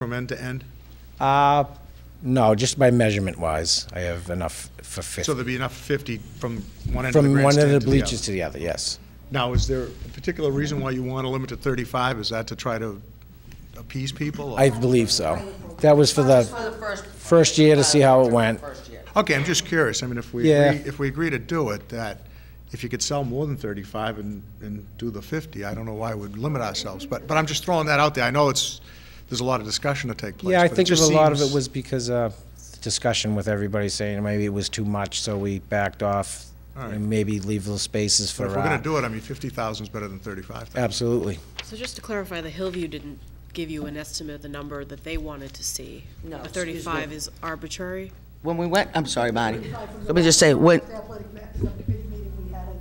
from end to end? No, just by measurement-wise, I have enough for 50. So there'd be enough 50 from one end of the From one grandstand end of to the the bleachers other? to the other, yes. Now, is there a particular reason why you want to limit to 35? Is that to try to appease people? or- I believe so. That was for the first year to see how it went. Okay, I'm just curious. I mean, Yeah. if we agree to do it, that if you could sell more than 35 and do the 50, I don't know why we'd limit ourselves. But I'm just throwing that out there. I know there's a lot of discussion to take place. Yeah, I but it think just a lot of seems- it was because discussion with everybody saying maybe it was too much, so we backed off All right. and maybe leave those spaces But for. if we're going to do it, I mean, 50,000 is better than 35,000. Absolutely. So just to clarify, the Hillview didn't give you an estimate of the number that they wanted to see? No, The excuse me. 35 is arbitrary? When we went, I'm sorry, Marty. Let me just say, when,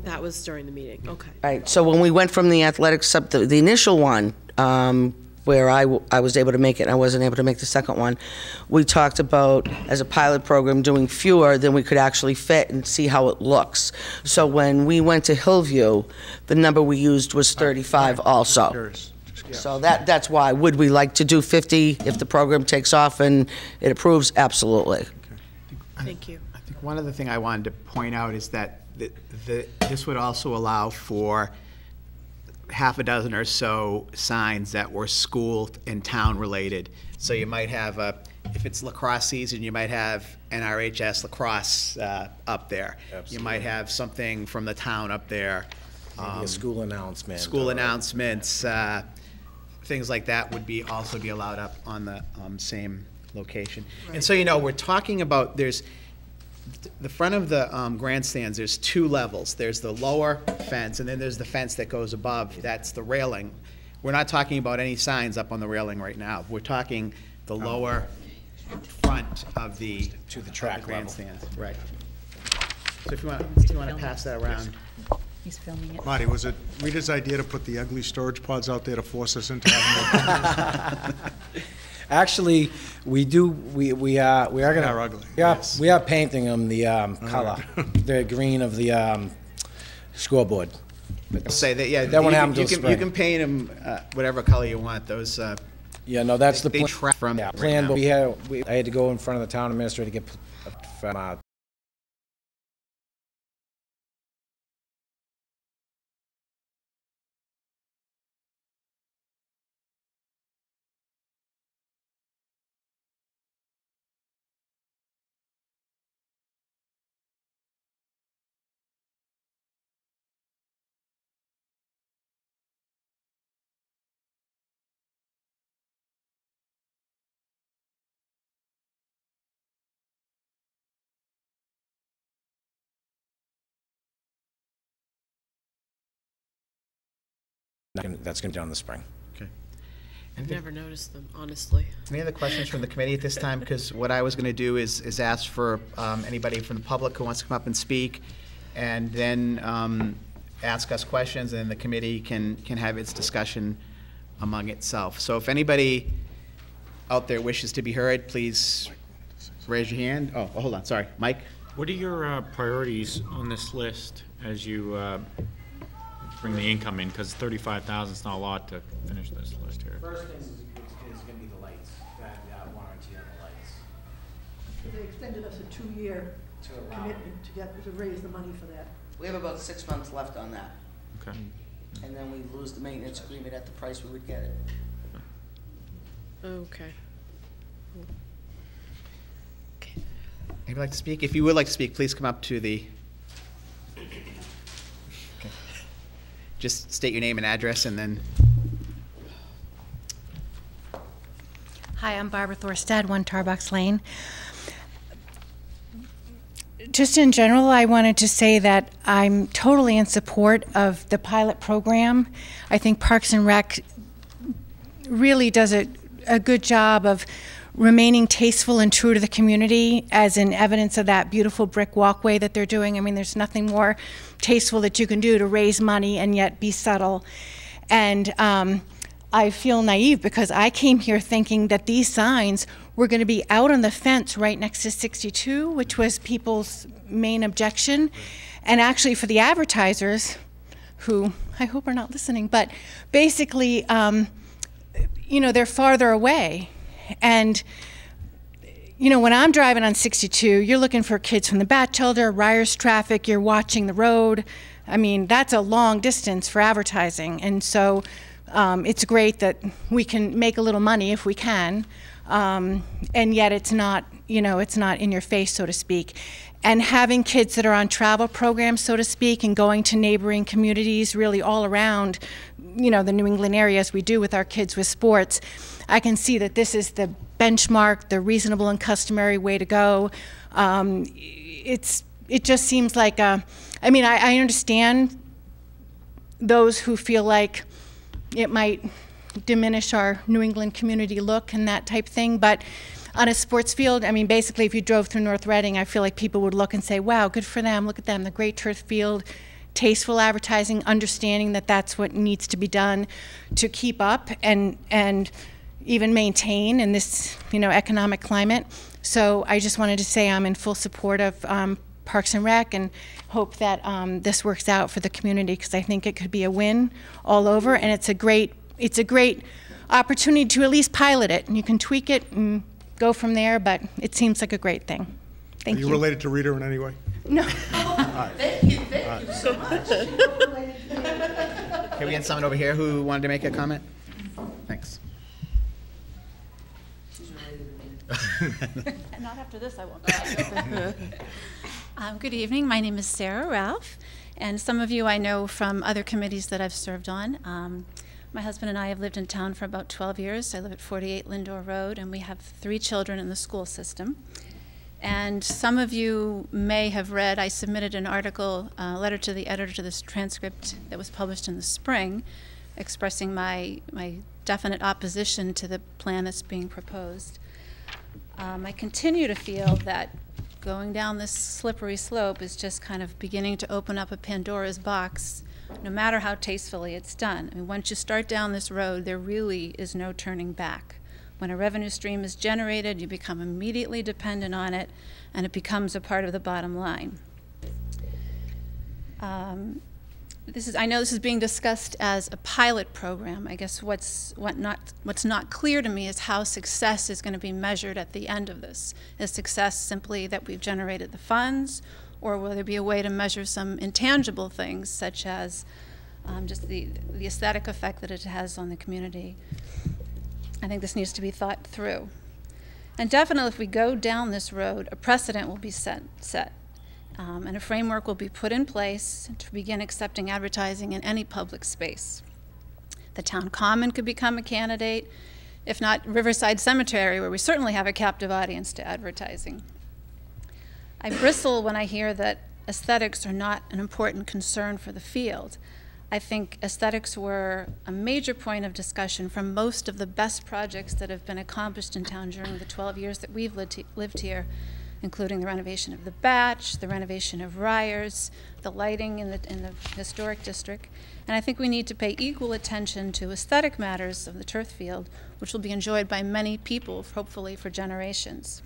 That was during the meeting, okay. right, so when we went from the athletics sub, the initial one, where I was able to make it, and I wasn't able to make the second one, we talked about, as a pilot program, doing fewer than we could actually fit and see how it looks. So when we went to Hillview, the number we used was 35 also. Curious. Just curious. So that's why. Would we like to do 50 if the program takes off and it approves? Absolutely. Thank you. I think one other thing I wanted to point out is that this would also allow for half a dozen or so signs that were school and town related. So you might have if it's lacrosse season, you might have NRHS lacrosse up there. Absolutely. You might have something from the town up there. Maybe a school announcement. School announcements, things like that would also be allowed up on the same location. And so, we're talking about, there's the front of the grandstands, there's two levels. There's the lower fence, and then there's the fence that goes above. That's the railing. We're not talking about any signs up on the railing right now. We're talking the lower front of the To the track level. grandstands. Right. So if you want to pass that around. He's filming it. Marty, was it Rita's idea to put the ugly storage pods out there to force us into having Actually, we are gonna. They are ugly, Yeah, yes. we are painting them the color, the green of the scoreboard. Say that, yeah. That won't happen till You spring. can paint them whatever color you want. Those Yeah, no, that's the they plan. track from Yeah, right plan, now. but I had to go in front of the town administrator to get from that's gonna be done in the spring. I've never noticed them, honestly. Any other questions from the committee at this time? Because what I was going to do is ask for anybody from the public who wants to come up and speak, and then ask us questions, and then the committee can have its discussion among itself. So if anybody out there wishes to be heard, please raise your hand. Oh, hold on, sorry. Mike? What are your priorities on this list as you bring the income in? Because 35,000 is not a lot to finish this list here. First thing is gonna be the lights, that warranty on the lights. They extended us a 2-year commitment to raise the money for that. We have about 6 months left on that, Okay. and then we lose the maintenance agreement at the price we would get it. Okay. Anybody like to speak? If you would like to speak, please come up to the... Okay. Just state your name and address, and then... Hi, I'm Barbara Thorstad, 1 Tarbox Lane. Just in general, I wanted to say that I'm totally in support of the pilot program. I think Parks and Rec really does a good job of remaining tasteful and true to the community, as in evidence of that beautiful brick walkway that they're doing. I mean, there's nothing more tasteful that you can do to raise money and yet be subtle. And I feel naive because I came here thinking that these signs were going to be out on the fence right next to 62, which was people's main objection. And actually for the advertisers, who I hope are not listening, but basically, you know, they're farther away. And you know, when I'm driving on 62, you're looking for kids from the Batchelder, Ryers traffic, you're watching the road. I mean, that's a long distance for advertising. And so it's great that we can make a little money if we can. And yet it's not, you know, it's not in your face, so to speak. And having kids that are on travel programs, so to speak, and going to neighboring communities really all around, you know, the New England area, as we do with our kids with sports, I can see that this is the benchmark, the reasonable and customary way to go. It just seems like, I mean, I understand those who feel like it might diminish our New England community look and that type thing, but on a sports field, I mean, basically if you drove through North Reading, I feel like people would look and say, wow, good for them, look at them, the great turf field, tasteful advertising, understanding that that's what needs to be done to keep up and even maintain in this, you know, economic climate. So I just wanted to say I'm in full support of Parks and Rec and hope that this works out for the community, because I think it could be a win all over, and it's a great opportunity to at least pilot it, and you can tweak it and go from there, but it seems like a great thing. Thank you. Are you related to Rita in any way? No. Thank you so much. Can we get someone over here who wanted to make a comment? Thanks. Not after this, I won't. Good evening. My name is Sarah Ralph, and some of you I know from other committees that I've served on. My husband and I have lived in town for about 12 years. I live at 48 Lindor Road, and we have 3 children in the school system. And some of you may have read, I submitted an article, a letter to the editor to this transcript that was published in the spring, expressing my definite opposition to the plan that's being proposed. I continue to feel that going down this slippery slope is just kind of beginning to open up a Pandora's box, no matter how tastefully it's done. I mean, once you start down this road, there really is no turning back. When a revenue stream is generated, you become immediately dependent on it, and it becomes a part of the bottom line. I know this is being discussed as a pilot program. I guess what's not clear to me is how success is going to be measured at the end of this. Is success simply that we've generated the funds, or will there be a way to measure some intangible things, such as just the aesthetic effect that it has on the community? I think this needs to be thought through. And definitely, if we go down this road, a precedent will be set. And a framework will be put in place to begin accepting advertising in any public space. The town common could become a candidate, if not Riverside Cemetery, where we certainly have a captive audience to advertising. I bristle when I hear that aesthetics are not an important concern for the field. I think aesthetics were a major point of discussion from most of the best projects that have been accomplished in town during the 12 years that we've lived here, including the renovation of the Batch, the renovation of Ryers, the lighting in the historic district. And I think we need to pay equal attention to aesthetic matters of the turf field, which will be enjoyed by many people, hopefully for generations.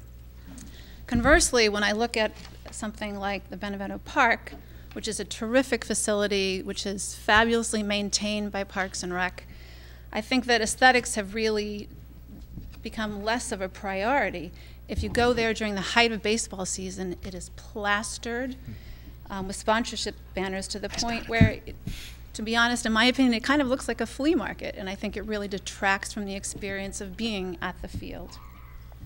Conversely, when I look at something like the Benevento Park, which is a terrific facility, which is fabulously maintained by Parks and Rec, I think that aesthetics have really become less of a priority. If you go there during the height of baseball season, it is plastered with sponsorship banners to the point where, to be honest, in my opinion, it kind of looks like a flea market, and I think it really detracts from the experience of being at the field.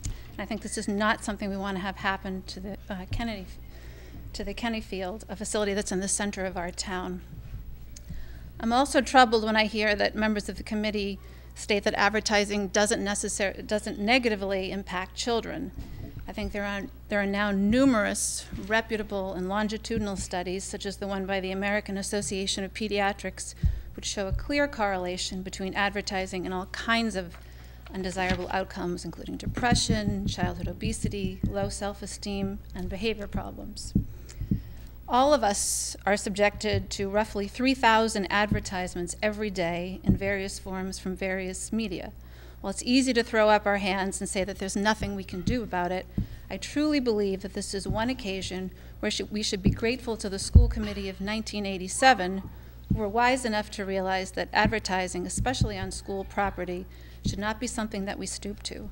And I think this is not something we want to have happen to the Kenney Field, a facility that's in the center of our town. I'm also troubled when I hear that members of the committee state that advertising doesn't negatively impact children. I think there are now numerous reputable and longitudinal studies, such as the one by the American Association of Pediatrics, which show a clear correlation between advertising and all kinds of undesirable outcomes, including depression, childhood obesity, low self-esteem, and behavior problems. All of us are subjected to roughly 3,000 advertisements every day in various forms from various media. While it's easy to throw up our hands and say that there's nothing we can do about it, I truly believe that this is one occasion where we should be grateful to the school committee of 1987, who were wise enough to realize that advertising, especially on school property, should not be something that we stoop to.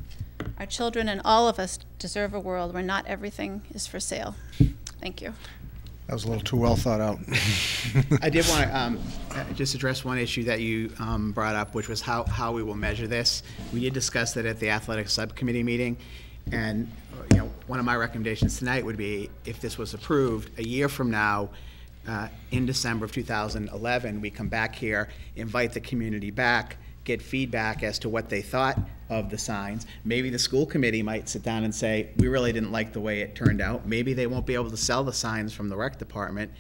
Our children and all of us deserve a world where not everything is for sale. Thank you. That was a little too well thought out. I did want to just address one issue that you brought up, which was how we will measure this. We did discuss that at the athletic subcommittee meeting, and one of my recommendations tonight would be, if this was approved, a year from now, in December of 2011, we come back here, invite the community back, get feedback as to what they thought of the signs. Maybe the school committee might sit down and say, we really didn't like the way it turned out. Maybe they won't be able to sell the signs from the rec department.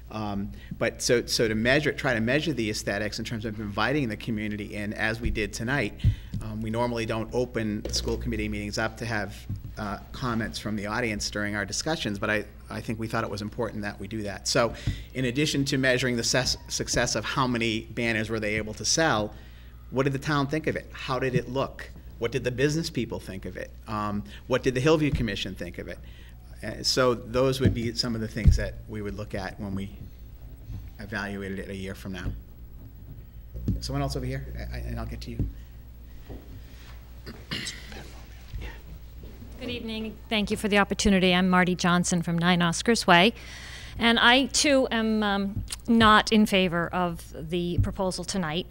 But so to try to measure the aesthetics in terms of inviting the community in, as we did tonight. We normally don't open school committee meetings up to have comments from the audience during our discussions, but I think we thought it was important that we do that. So in addition to measuring the success of how many banners were they able to sell, what did the town think of it? How did it look? What did the business people think of it? What did the Hillview Commission think of it? So those would be some of the things that we would look at when we evaluated it a year from now. Someone else over here, and I'll get to you. Good evening. Thank you for the opportunity. I'm Marty Johnson from 9 Oscars Way. And I, too, am not in favor of the proposal tonight.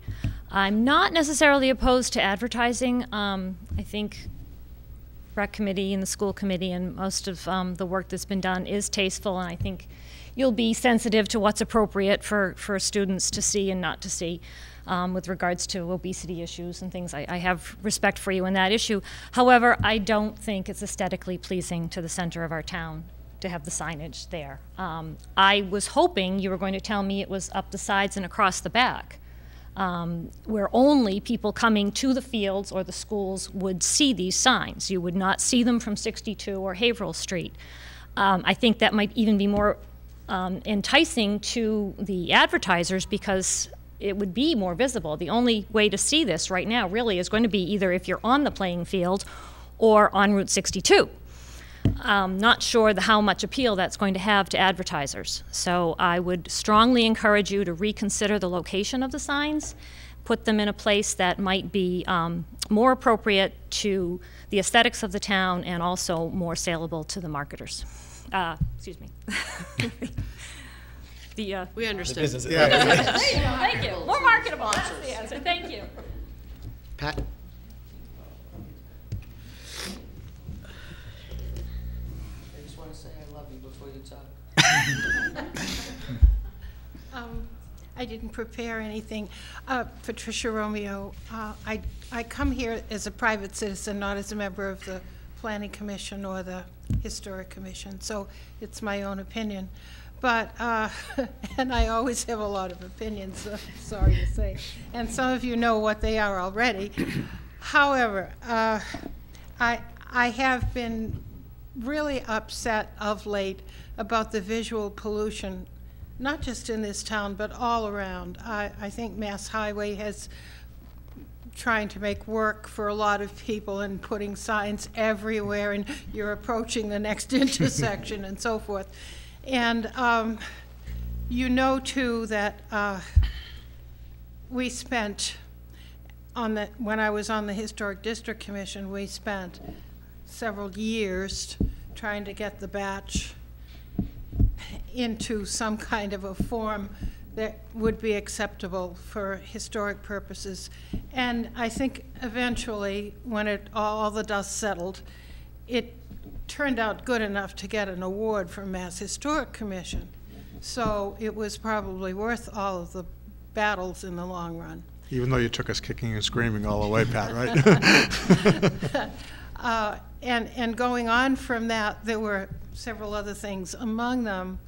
I'm not necessarily opposed to advertising. I think rec committee and the school committee and most of the work that's been done is tasteful, and I think you'll be sensitive to what's appropriate for students to see and not to see with regards to obesity issues and things. I have respect for you in that issue. However, I don't think it's aesthetically pleasing to the center of our town to have the signage there. I was hoping you were going to tell me it was up the sides and across the back, where only people coming to the fields or the schools would see these signs. You would not see them from 62 or Haverhill Street. I think that might even be more enticing to the advertisers because it would be more visible. The only way to see this right now really is going to be either if you're on the playing field or on Route 62. Not sure how much appeal that's going to have to advertisers. So I would strongly encourage you to reconsider the location of the signs, put them in a place that might be more appropriate to the aesthetics of the town and also more saleable to the marketers. Excuse me. We understand. Thank you. More marketable. That's the answer. Thank you. Pat? I just want to say I love you before you talk. I didn't prepare anything. Patricia Romeo, I come here as a private citizen, not as a member of the Planning Commission or the Historic Commission, so it's my own opinion. But, and I always have a lot of opinions, sorry to say, and some of you know what they are already. However, I have been really upset of late about the visual pollution, not just in this town, but all around. I think Mass Highway has trying to make work for a lot of people and putting signs everywhere, and you're approaching the next intersection and so forth. And you know, too, that we spent, when I was on the Historic District Commission, we spent several years trying to get the batch into some kind of a form that would be acceptable for historic purposes. And I think eventually, when all the dust settled, it turned out good enough to get an award from Mass Historic Commission. So it was probably worth all of the battles in the long run. Even though you took us kicking and screaming all the way, Pat, right? And going on from that, there were several other things. Among them,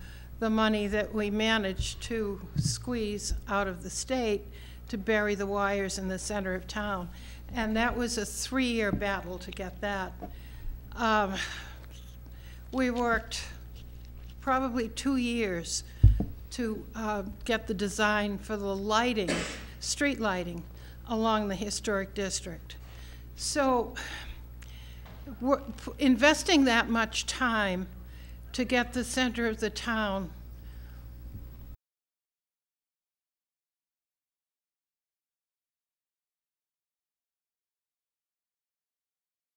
the money that we managed to squeeze out of the state to bury the wires in the center of town. And that was a 3-year battle to get that. We worked probably 2 years to get the design for the lighting, street lighting, along the historic district. So investing that much time to get the center of the town